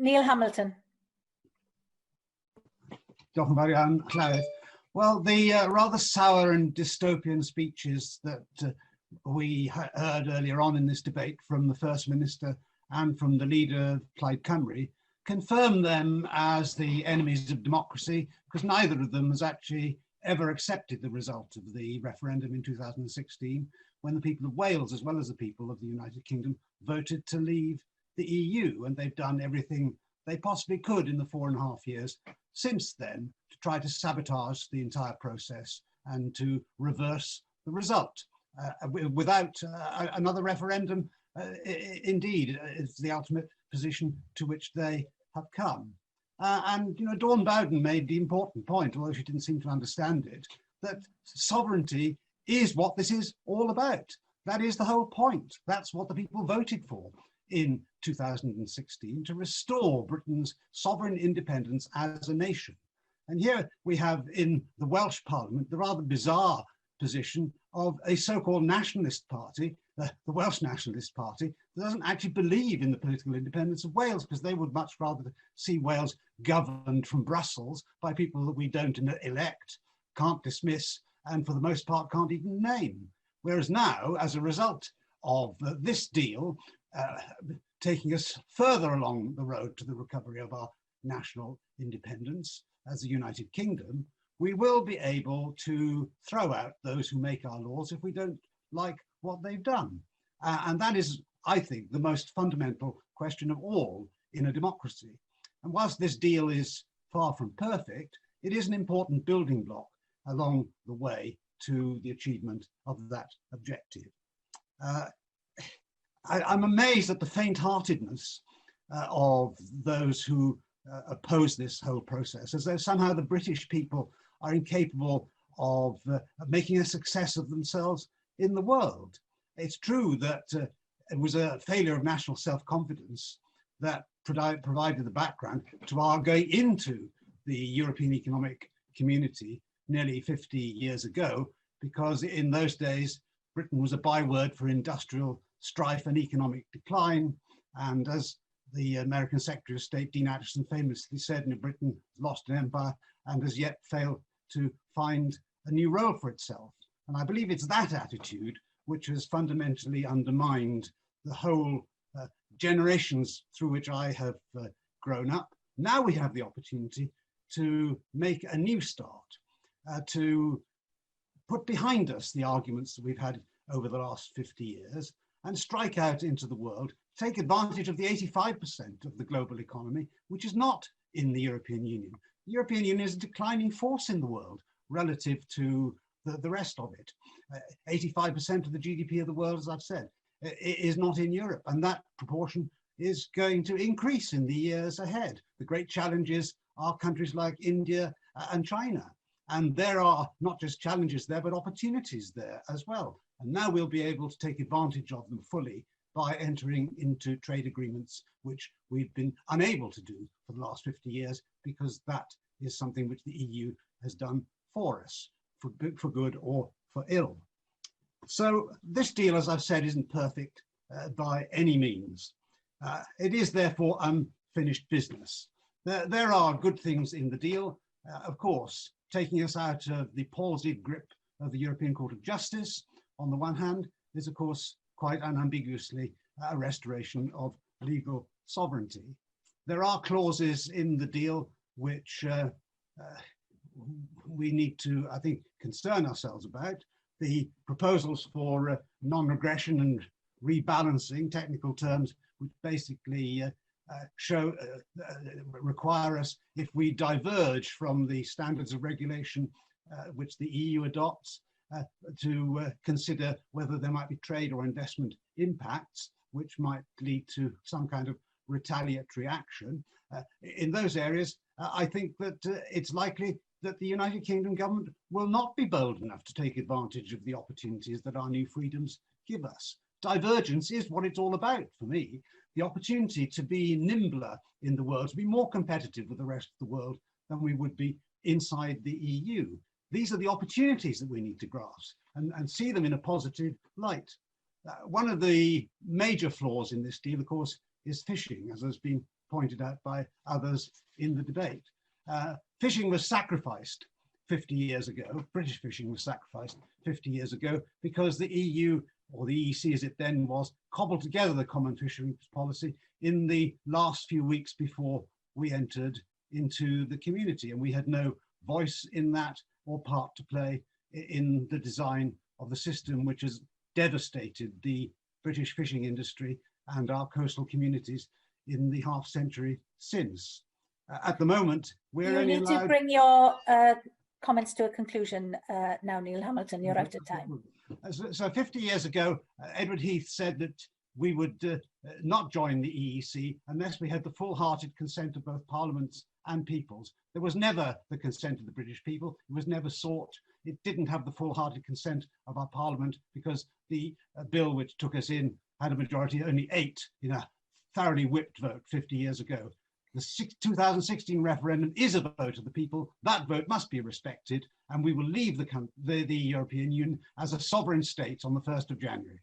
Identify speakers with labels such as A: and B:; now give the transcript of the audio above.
A: Neil Hamilton.
B: Diolch yn fawr iawn, Llywelyn. Well, the rather sour and dystopian speeches that we heard earlier on in this debate from the First Minister and from the leader of Plaid Cymru confirm them as the enemies of democracy, because neither of them has actually ever accepted the result of the referendum in 2016, when the people of Wales, as well as the people of the United Kingdom, voted to leave the EU, and they've done everything they possibly could in the 4.5 years since then to try to sabotage the entire process and to reverse the result. Without another referendum, indeed, it's the ultimate position to which they have come. And you know, Dawn Bowden made the important point, although she didn't seem to understand it, that sovereignty is what this is all about. That is the whole point. That's what the people voted for in 2016, to restore Britain's sovereign independence as a nation. And here we have in the Welsh Parliament the rather bizarre position of a so-called nationalist party, the Welsh Nationalist Party, that doesn't actually believe in the political independence of Wales, because they would much rather see Wales governed from Brussels by people that we don't elect, can't dismiss, and for the most part can't even name. Whereas now, as a result of this deal, taking us further along the road to the recovery of our national independence as a United Kingdom, we will be able to throw out those who make our laws if we don't like what they've done. And that is, I think, the most fundamental question of all in a democracy. And whilst this deal is far from perfect, it is an important building block along the way to the achievement of that objective. I'm amazed at the faint-heartedness of those who oppose this whole process, as though somehow the British people are incapable of making a success of themselves in the world. It's true that it was a failure of national self-confidence that provided the background to our going into the European Economic Community nearly 50 years ago, because in those days, Britain was a byword for industrial strife and economic decline. And as the American Secretary of State, Dean Acheson, famously said, Britain has lost an empire and has yet failed to find a new role for itself. And I believe it's that attitude which has fundamentally undermined the whole generations through which I have grown up. Now we have the opportunity to make a new start, to put behind us the arguments that we've had over the last 50 years and strike out into the world, take advantage of the 85% of the global economy, which is not in the European Union. The European Union is a declining force in the world relative to the rest of it. 85% of the GDP of the world, as I've said, is not in Europe, and that proportion is going to increase in the years ahead. The great challenges are countries like India and China, and there are not just challenges there, but opportunities there as well. And now we'll be able to take advantage of them fully by entering into trade agreements, which we've been unable to do for the last 50 years, because that is something which the EU has done for us, for good or for ill. So this deal, as I've said, isn't perfect by any means. It is therefore unfinished business. There are good things in the deal, of course, taking us out of the palsied grip of the European Court of Justice, on the one hand, is of course quite unambiguously a restoration of legal sovereignty. There are clauses in the deal which we need to, I think, concern ourselves about. The proposals for non-regression and rebalancing, technical terms, which basically require us, if we diverge from the standards of regulation which the EU adopts, to consider whether there might be trade or investment impacts, which might lead to some kind of retaliatory action. In those areas, I think that it's likely that the United Kingdom government will not be bold enough to take advantage of the opportunities that our new freedoms give us. Divergence is what it's all about for me. The opportunity to be nimbler in the world, to be more competitive with the rest of the world than we would be inside the EU. These are the opportunities that we need to grasp and see them in a positive light. One of the major flaws in this deal, of course, is fishing, as has been pointed out by others in the debate. Fishing was sacrificed 50 years ago, British fishing was sacrificed 50 years ago because the EU, or the EEC as it then was, cobbled together the common fisheries policy in the last few weeks before we entered into the community, and we had no voice in that or part to play in the design of the system which has devastated the British fishing industry and our coastal communities in the half century since. At the moment, we're only allowed...
A: You need to bring your comments to a conclusion now, Neil Hamilton, you're out of time.
B: So 50 years ago, Edward Heath said that we would not join the EEC unless we had the full-hearted consent of both parliaments and peoples. There was never the consent of the British people. It was never sought. It didn't have the full-hearted consent of our parliament because the bill which took us in had a majority, only 8 in a thoroughly whipped vote 50 years ago. The 2016 referendum is a vote of the people. That vote must be respected, and we will leave the European Union as a sovereign state on the 1st of January.